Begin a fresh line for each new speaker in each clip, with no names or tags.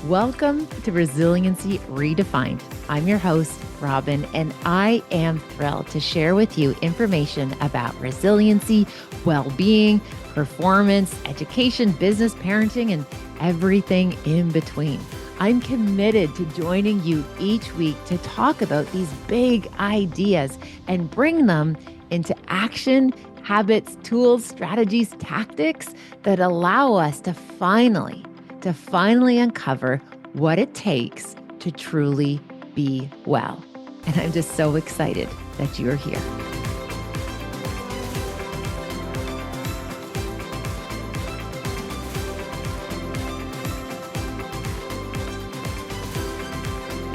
Welcome to Resiliency Redefined. I'm your host, Robyne, and I am thrilled to share with you information about resiliency, well-being, performance, education, business, parenting, and everything in between. I'm committed to joining you each week to talk about these big ideas and bring them into action, habits, tools, strategies, tactics that allow us to finally uncover what it takes to truly be well. And I'm just so excited that you're here.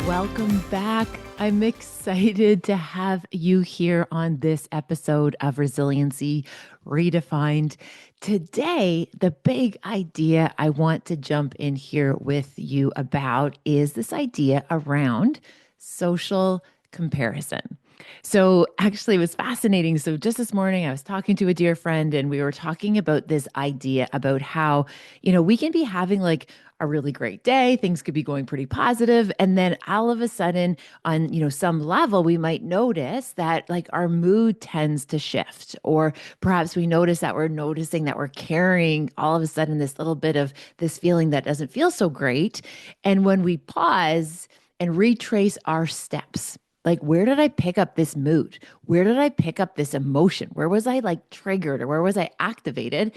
Welcome back. I'm excited to have you here on this episode of Resiliency Redefined. Today, the big idea I want to jump in here with you about is this idea around social comparison. So actually, it was fascinating. So just this morning, I was talking to a dear friend and we were talking about this idea about how, we can be having like a really great day. Things could be going pretty positive. And then all of a sudden on, some level, we might notice that like our mood tends to shift, or perhaps we notice that we're noticing that we're carrying all of a sudden this little bit of this feeling that doesn't feel so great. And when we pause and retrace our steps, like, where did I pick up this mood? Where did I pick up this emotion? Where was I like triggered or where was I activated?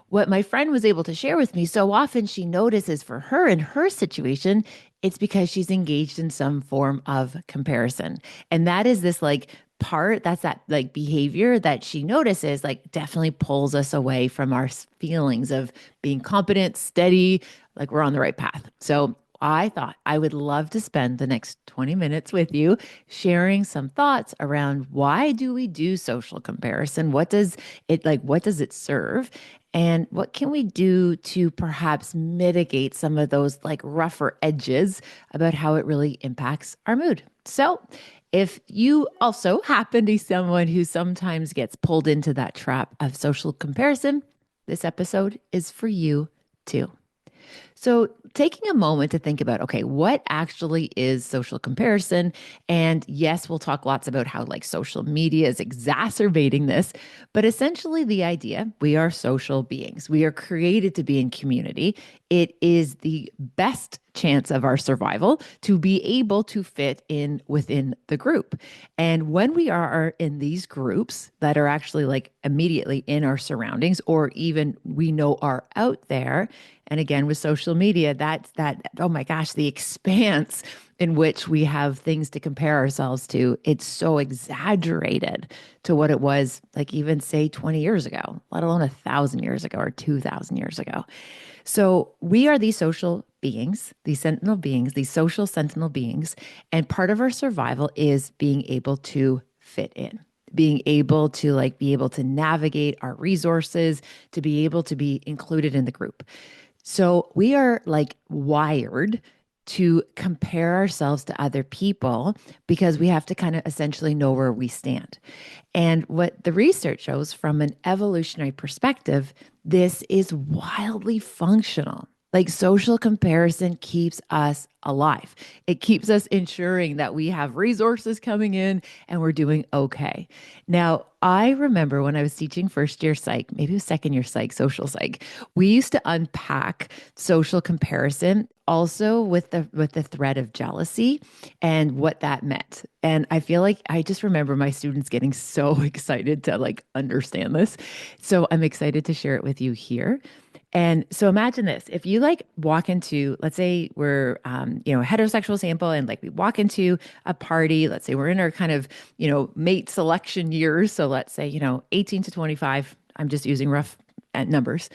What my friend was able to share with me, so often she notices for her in her situation, it's because she's engaged in some form of comparison. And that is this like part, that's that like behavior that she notices, like definitely pulls us away from our feelings of being competent, steady, like we're on the right path. So I thought I would love to spend the next 20 minutes with you sharing some thoughts around why do we do social comparison? What does it serve? And what can we do to perhaps mitigate some of those like rougher edges about how it really impacts our mood? So, if you also happen to be someone who sometimes gets pulled into that trap of social comparison, this episode is for you too. So, taking a moment to think about, okay, what actually is social comparison? And yes, we'll talk lots about how like social media is exacerbating this, but essentially the idea, we are social beings. We are created to be in community. It is the best chance of our survival to be able to fit in within the group. And when we are in these groups that are actually like immediately in our surroundings, or even we know are out there, and again, with social media, that's that, oh my gosh, the expanse in which we have things to compare ourselves to, it's so exaggerated to what it was like even say 20 years ago, let alone 1,000 years ago or 2,000 years ago. So we are these social beings, these sentinel beings, these social sentinel beings, and part of our survival is being able to fit in, being able to be able to navigate our resources, to be able to be included in the group. So we are like wired to compare ourselves to other people because we have to kind of essentially know where we stand. And what the research shows from an evolutionary perspective, this is wildly functional. Like social comparison keeps us alive. It keeps us ensuring that we have resources coming in and we're doing okay. Now, I remember when I was teaching first year psych, maybe it was second year psych, social psych, we used to unpack social comparison also with the thread of jealousy and what that meant. And I feel like I just remember my students getting so excited to like understand this. So I'm excited to share it with you here. And so imagine this, if you like walk into, let's say we're, a heterosexual sample and like we walk into a party, let's say we're in our kind of, mate selection years. So let's say, 18 to 25, I'm just using rough numbers.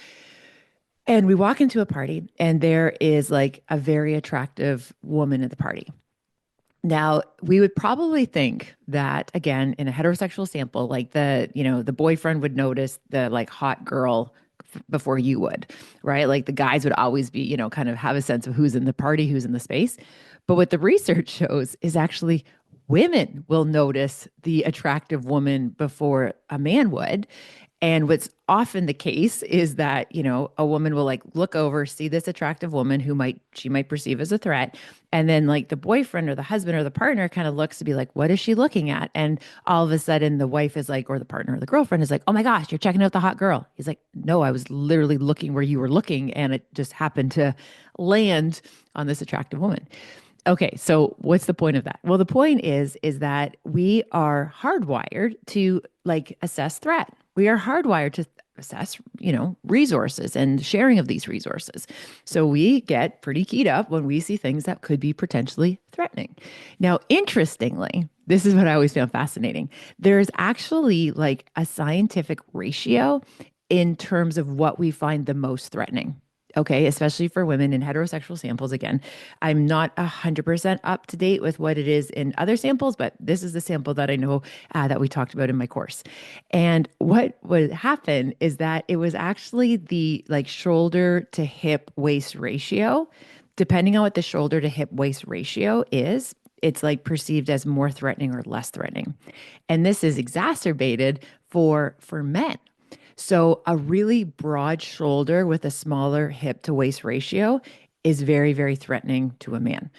And we walk into a party and there is like a very attractive woman at the party. Now, we would probably think that, again, in a heterosexual sample, like the boyfriend would notice the like hot girl before you would, right? Like the guys would always be, kind of have a sense of who's in the party, who's in the space. But what the research shows is actually women will notice the attractive woman before a man would. And what's often the case is that, a woman will like look over, see this attractive woman who she might perceive as a threat. And then like the boyfriend or the husband or the partner kind of looks to be like, what is she looking at? And all of a sudden the wife is like, or the partner or the girlfriend is like, oh my gosh, you're checking out the hot girl. He's like, no, I was literally looking where you were looking. And it just happened to land on this attractive woman. Okay, so what's the point of that? Well, the point is that we are hardwired to like assess threat. We are hardwired to assess, resources and sharing of these resources. So we get pretty keyed up when we see things that could be potentially threatening. Now, interestingly, this is what I always found fascinating. There's actually like a scientific ratio in terms of what we find the most threatening. Okay, especially for women in heterosexual samples. Again, I'm not 100% up to date with what it is in other samples, but this is the sample that I know that we talked about in my course. And what would happen is that it was actually the like shoulder to hip waist ratio. Depending on what the shoulder to hip waist ratio is, it's like perceived as more threatening or less threatening. And this is exacerbated for men. So a really broad shoulder with a smaller hip to waist ratio is very, very threatening to a man,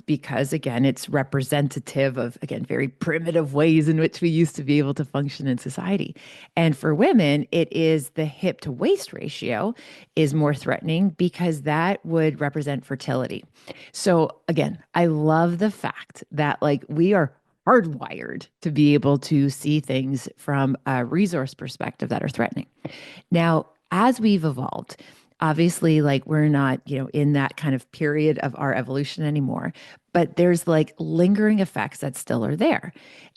because again, it's representative of, again, very primitive ways in which we used to be able to function in society. And for women, it is the hip to waist ratio is more threatening because that would represent fertility. So again, I love the fact that like we are hardwired to be able to see things from a resource perspective that are threatening. Now, as we've evolved, obviously, like we're not, in that kind of period of our evolution anymore, but there's like lingering effects that still are there.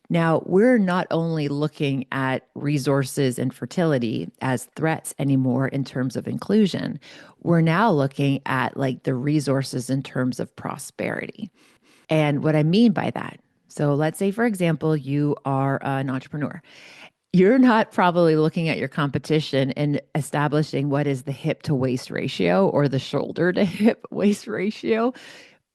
Now, we're not only looking at resources and fertility as threats anymore in terms of inclusion, we're now looking at like the resources in terms of prosperity. And what I mean by that, so let's say, for example, you are an entrepreneur. You're not probably looking at your competition and establishing what is the hip to waist ratio or the shoulder to hip waist ratio.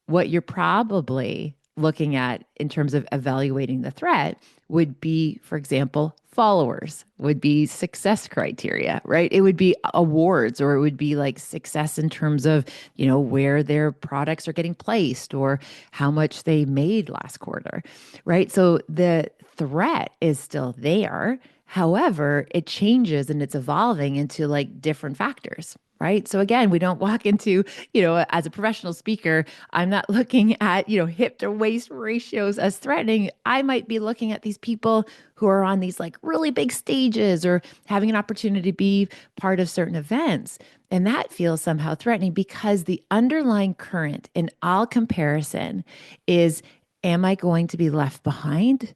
What you're probably looking at in terms of evaluating the threat would be, for example, followers, would be success criteria, right? It would be awards, or it would be like success in terms of, where their products are getting placed or how much they made last quarter, right? So the threat is still there. However, it changes and it's evolving into like different factors. Right. So again, we don't walk into, as a professional speaker, I'm not looking at, hip to waist ratios as threatening. I might be looking at these people who are on these like really big stages or having an opportunity to be part of certain events. And that feels somehow threatening because the underlying current in all comparison is, am I going to be left behind?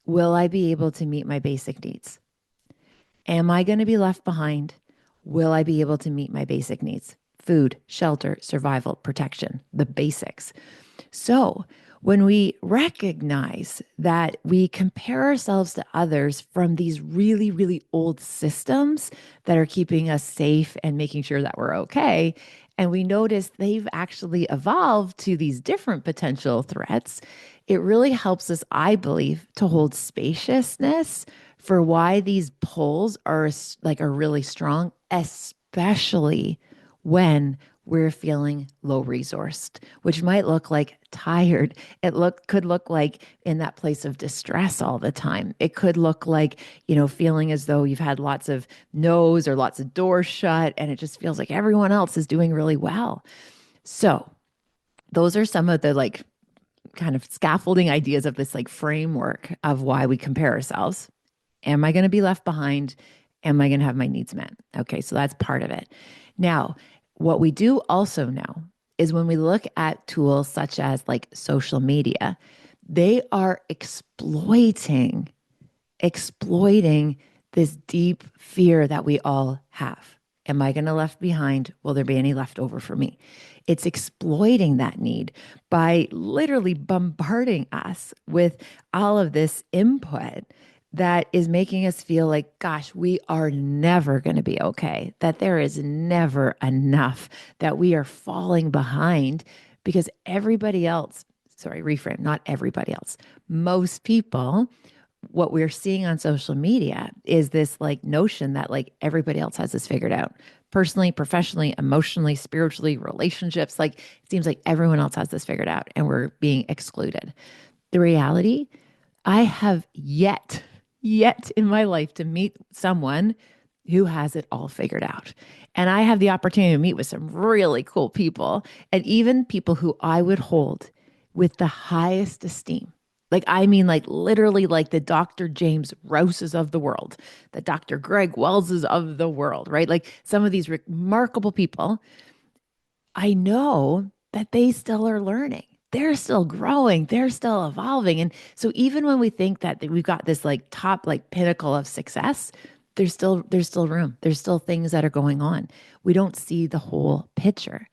Will I be able to meet my basic needs? Am I going to be left behind? Will I be able to meet my basic needs? Food, shelter, survival, protection, the basics. So, when we recognize that we compare ourselves to others from these really, really old systems that are keeping us safe and making sure that we're okay, and we notice they've actually evolved to these different potential threats, it really helps us, I believe, to hold spaciousness for why these pulls are really strong, especially when we're feeling low resourced, which might look like tired. Could look like in that place of distress all the time. It could look like, feeling as though you've had lots of no's or lots of doors shut, and it just feels like everyone else is doing really well. So those are some of the like kind of scaffolding ideas of this like framework of why we compare ourselves. Am I going to be left behind? Am I going to have my needs met? Okay, so that's part of it. Now, what we do also know is when we look at tools such as like social media, they are exploiting this deep fear that we all have. Am I going to left behind? Will there be any left over for me? It's exploiting that need by literally bombarding us with all of this input that is making us feel like, gosh, we are never going to be okay, that there is never enough, that we are falling behind because everybody else, sorry, reframe, not everybody else, most people what we're seeing on social media is this like notion that like everybody else has this figured out personally, professionally, emotionally, spiritually, relationships. Like it seems like everyone else has this figured out and we're being excluded. The reality, I have yet in my life to meet someone who has it all figured out. And I have the opportunity to meet with some really cool people and even people who I would hold with the highest esteem. Like, I mean, like literally, like the Dr. James Rouses of the world, the Dr. Greg Wellses of the world, right? Like some of these remarkable people I know that they still are learning. They're still growing. They're still evolving. And so even when we think that we've got this like top like pinnacle of success, there's still room. There's still things that are going on. We don't see the whole picture.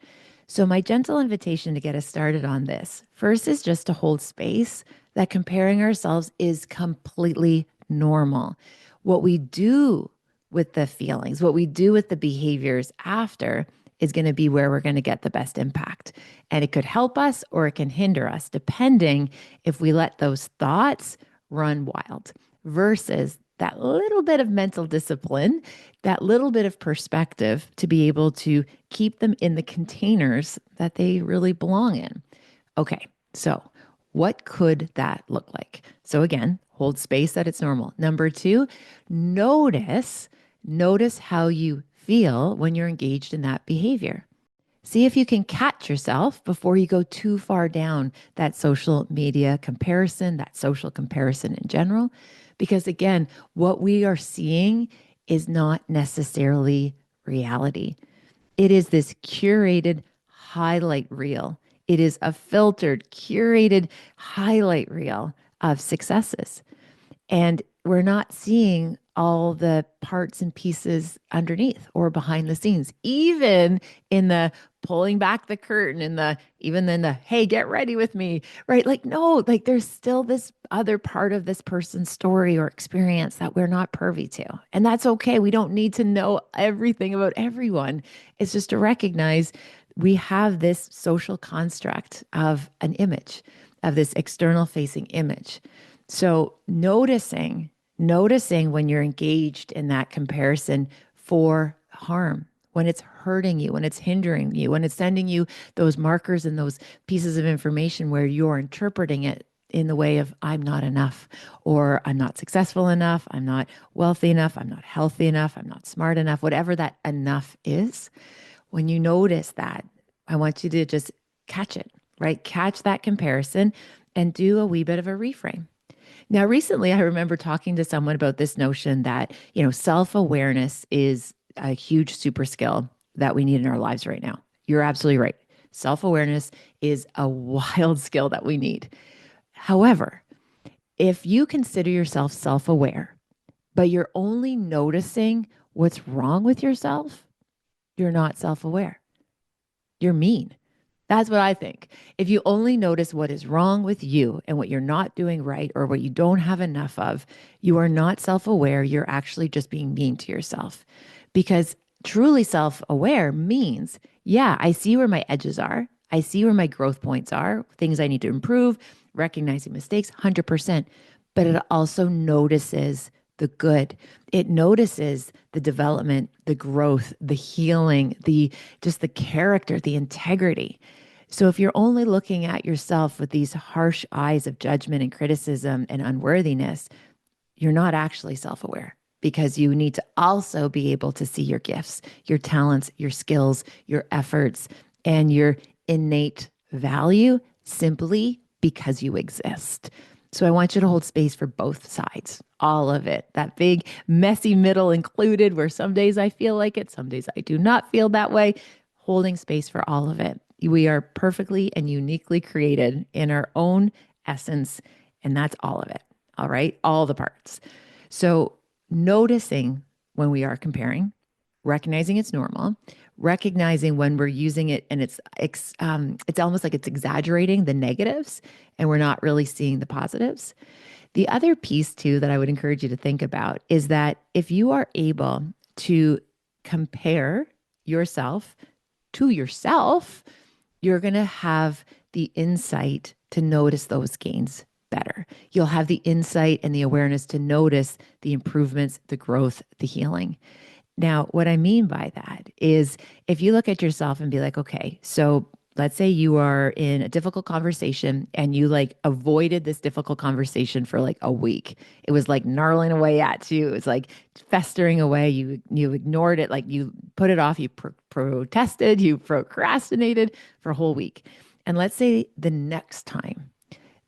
So my gentle invitation to get us started on this first is just to hold space that comparing ourselves is completely normal. What we do with the feelings, what we do with the behaviors after is going to be where we're going to get the best impact. And it could help us or it can hinder us, depending if we let those thoughts run wild versus that little bit of mental discipline, that little bit of perspective to be able to keep them in the containers that they really belong in. Okay, so what could that look like? So again, hold space that it's normal. Number two, notice notice how you feel when you're engaged in that behavior. See if you can catch yourself before you go too far down that social media comparison, that social comparison in general. Because again, what we are seeing is not necessarily reality. It is this curated highlight reel. It is a filtered, curated highlight reel of successes. And we're not seeing all the parts and pieces underneath or behind the scenes, even in the pulling back the curtain and the even then the hey, get ready with me, right? Like, no, like there's still this other part of this person's story or experience that we're not privy to. And that's okay. We don't need to know everything about everyone. It's just to recognize we have this social construct of an image, of this external facing image. So noticing when you're engaged in that comparison for harm, when it's hurting you, when it's hindering you, when it's sending you those markers and those pieces of information where you're interpreting it in the way of I'm not enough, or I'm not successful enough, I'm not wealthy enough, I'm not healthy enough, I'm not smart enough, whatever that enough is. When you notice that, I want you to just catch it, right? Catch that comparison and do a wee bit of a reframe. Now, recently, I remember talking to someone about this notion that, self-awareness is a huge super skill that we need in our lives right now. You're absolutely right. Self-awareness is a wild skill that we need. However, if you consider yourself self-aware, but you're only noticing what's wrong with yourself, you're not self-aware. You're mean. That's what I think. If you only notice what is wrong with you and what you're not doing right or what you don't have enough of, you are not self aware. You're actually just being mean to yourself. Because truly self aware means, yeah, I see where my edges are. I see where my growth points are, things I need to improve, recognizing mistakes, 100%. But it also notices the good. It notices the development, the growth, the healing, the just the character, the integrity. So if you're only looking at yourself with these harsh eyes of judgment and criticism and unworthiness, you're not actually self aware because you need to also be able to see your gifts, your talents, your skills, your efforts, and your innate value simply because you exist. So I want you to hold space for both sides, all of it, that big, messy middle included, where some days I feel like it, some days I do not feel that way, holding space for all of it. We are perfectly and uniquely created in our own essence, and that's all of it. All right, all the parts. So noticing when we are comparing, recognizing it's normal, recognizing when we're using it and it's almost like it's exaggerating the negatives and we're not really seeing the positives. The other piece too that I would encourage you to think about is that if you are able to compare yourself to yourself, you're going to have the insight to notice those gains better. You'll have the insight and the awareness to notice the improvements, the growth, the healing. Now, what I mean by that is if you look at yourself and be like, okay, so let's say you are in a difficult conversation and you like avoided this difficult conversation for like a week. It was like gnarling away at you. It was like festering away. You ignored it, like you put it off, you protested, you procrastinated for a whole week. And let's say the next time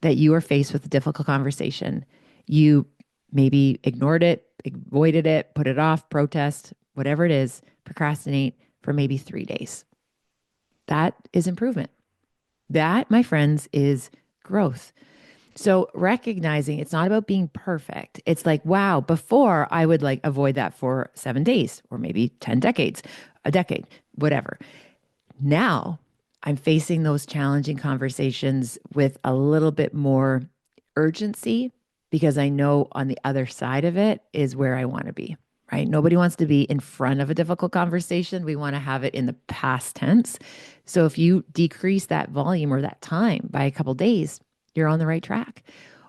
that you are faced with a difficult conversation, you maybe ignored it, avoided it, put it off, protest, whatever it is, procrastinate for maybe 3 days. That is improvement. That, my friends, is growth. So recognizing it's not about being perfect. It's like, wow, before I would like avoid that for 7 days or maybe 10 decades, a decade, whatever. Now I'm facing those challenging conversations with a little bit more urgency because I know on the other side of it is where I want to be, right? Nobody wants to be in front of a difficult conversation. We want to have it in the past tense. So if you decrease that volume or that time by a couple days, you're on the right track.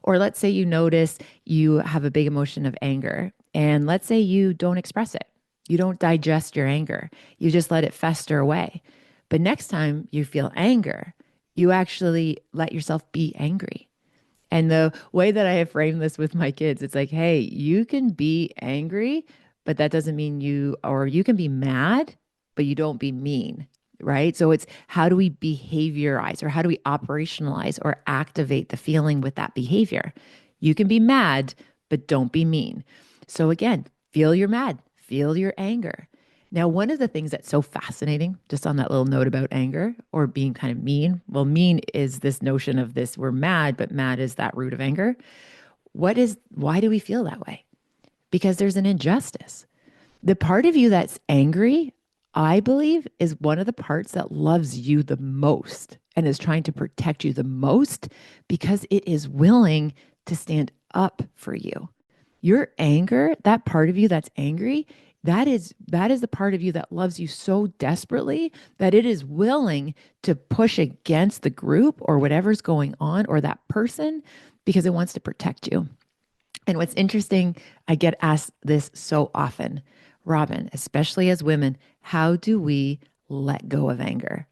Or let's say you notice you have a big emotion of anger, and let's say you don't express it. You don't digest your anger. You just let it fester away. But next time you feel anger, you actually let yourself be angry. And the way that I have framed this with my kids, it's like, hey, you can be angry, but that doesn't mean or you can be mad, but you don't be mean, right? So it's how do we behaviorize or how do we operationalize or activate the feeling with that behavior? You can be mad, but don't be mean. So again, feel your mad, feel your anger. Now, one of the things that's so fascinating, just on that little note about anger or being kind of mean, well, mean is this notion of this, we're mad, but mad is that root of anger. Why do we feel that way? Because there's an injustice. The part of you that's angry, I believe, is one of the parts that loves you the most and is trying to protect you the most because it is willing to stand up for you. Your anger, that part of you that's angry, that is the part of you that loves you so desperately that it is willing to push against the group or whatever's going on or that person because it wants to protect you. And what's interesting, I get asked this so often, Robyne, especially as women, how do we let go of anger?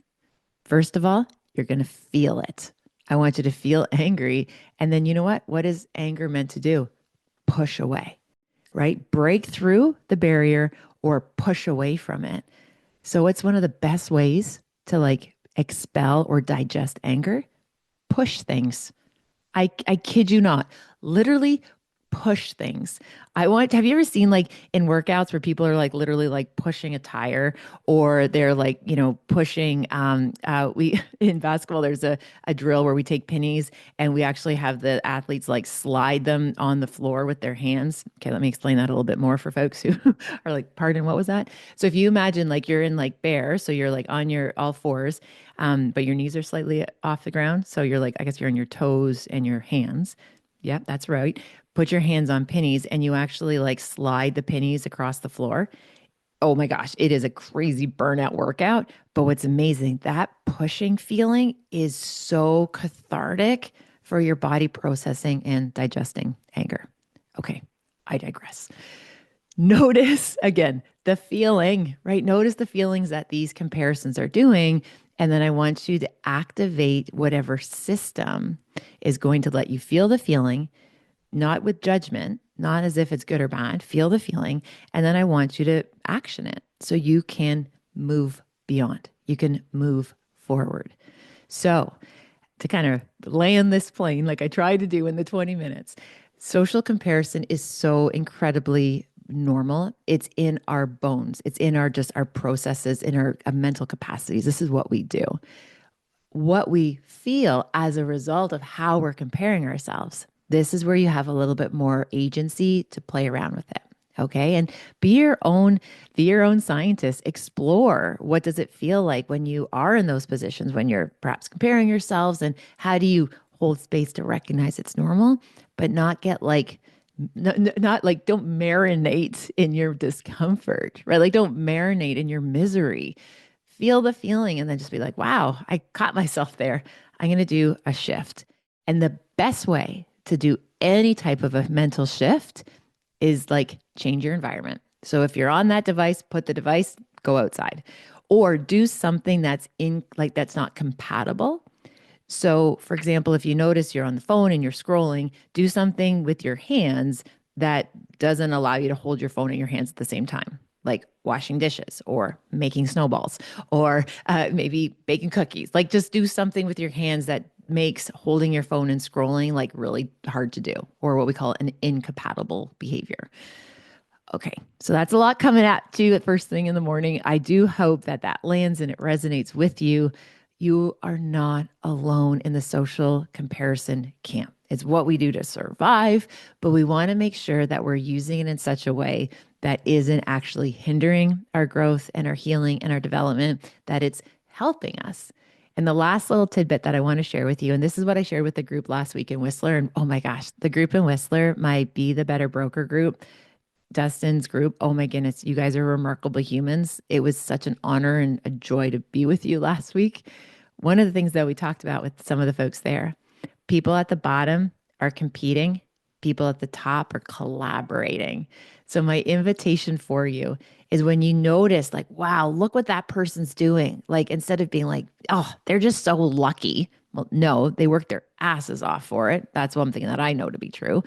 First of all, you're going to feel it. I want you to feel angry. And then you know what? What is anger meant to do? Push away, right? Break through the barrier or push away from it. So it's one of the best ways to like expel or digest anger. Push things. I kid you not. Literally push things. Have you ever seen like in workouts where people are like literally like pushing a tire or they're like, pushing, we, in basketball, there's a drill where we take pennies and we actually have the athletes like slide them on the floor with their hands. Okay. Let me explain that a little bit more for folks who are like, pardon, what was that? So if you imagine like you're in like bear, so you're like on your all fours, but your knees are slightly off the ground. So you're like, I guess you're on your toes and your hands. Yep, that's right. Put your hands on pennies and you actually like slide the pennies across the floor. Oh my gosh, it is a crazy burnout workout. But what's amazing, that pushing feeling is so cathartic for your body processing and digesting anger. Okay, I digress. Notice again the feeling, right? Notice the feelings that these comparisons are doing. And then I want you to activate whatever system is going to let you feel the feeling, not with judgment, not as if it's good or bad. Feel the feeling. And then I want you to action it so you can move beyond. You can move forward. So, to kind of land this plane, like I tried to do in the 20 minutes, social comparison is so incredibly normal. It's in our bones. It's in our processes, in our mental capacities. This is what we do. What we feel as a result of how we're comparing ourselves. This is where you have a little bit more agency to play around with it. Okay. And be your own scientist. Explore what does it feel like when you are in those positions, when you're perhaps comparing yourselves, and how do you hold space to recognize it's normal, but not get like, not like don't marinate in your discomfort, right? Like don't marinate in your misery. Feel the feeling and then just be like, wow, I caught myself there. I'm going to do a shift. And the best way to do any type of a mental shift is like change your environment. So if you're on that device, put the device, go outside, or do something that's not compatible. So, for example, if you notice you're on the phone and you're scrolling, do something with your hands that doesn't allow you to hold your phone in your hands at the same time, like washing dishes or making snowballs or maybe baking cookies. Like just do something with your hands that makes holding your phone and scrolling like really hard to do, or what we call an incompatible behavior. Okay, so that's a lot coming at you at first thing in the morning. I do hope that that lands and it resonates with you. You are not alone in the social comparison camp. It's what we do to survive, but we want to make sure that we're using it in such a way that isn't actually hindering our growth and our healing and our development, that it's helping us. And the last little tidbit that I want to share with you, and this is what I shared with the group last week in Whistler. And oh my gosh, the group in Whistler, my Be the Better Broker group, Dustin's group. Oh my goodness, you guys are remarkable humans. It was such an honor and a joy to be with you last week. One of the things that we talked about with some of the folks there, people at the bottom are competing, people at the top are collaborating. So my invitation for you is when you notice like, wow, look what that person's doing. Like instead of being like, oh, they're just so lucky. Well, no, they worked their asses off for it. That's one thing that I know to be true.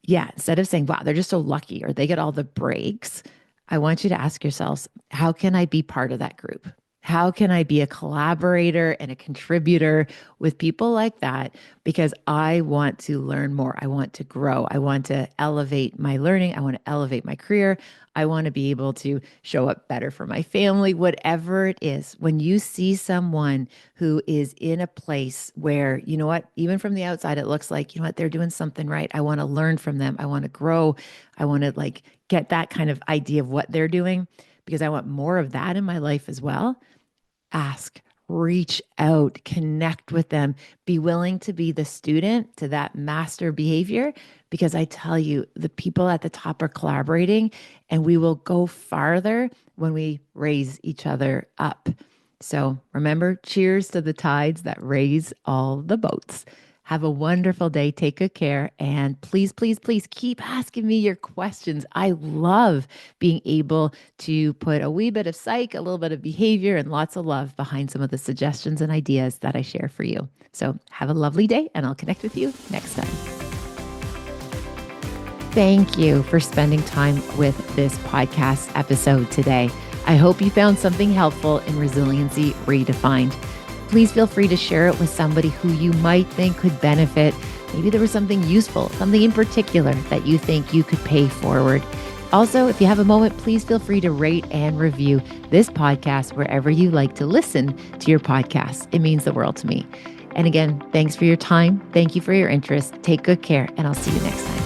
Yeah, instead of saying, wow, they're just so lucky or they get all the breaks, I want you to ask yourselves, how can I be part of that group? How can I be a collaborator and a contributor with people like that? Because I want to learn more. I want to grow. I want to elevate my learning. I want to elevate my career. I want to be able to show up better for my family, whatever it is. When you see someone who is in a place where, you know what, even from the outside, it looks like, you know what, they're doing something right. I want to learn from them. I want to grow. I want to like get that kind of idea of what they're doing because I want more of that in my life as well. Ask, reach out, connect with them, be willing to be the student to that master behavior. Because I tell you, the people at the top are collaborating and we will go farther when we raise each other up. So remember, cheers to the tides that raise all the boats. Have a wonderful day. Take good care. And please, please, please keep asking me your questions. I love being able to put a wee bit of psych, a little bit of behavior, and lots of love behind some of the suggestions and ideas that I share for you. So have a lovely day, and I'll connect with you next time. Thank you for spending time with this podcast episode today. I hope you found something helpful in Resiliency Redefined. Please feel free to share it with somebody who you might think could benefit. Maybe there was something useful, something in particular that you think you could pay forward. Also, if you have a moment, please feel free to rate and review this podcast wherever you like to listen to your podcast. It means the world to me. And again, thanks for your time. Thank you for your interest. Take good care, and I'll see you next time.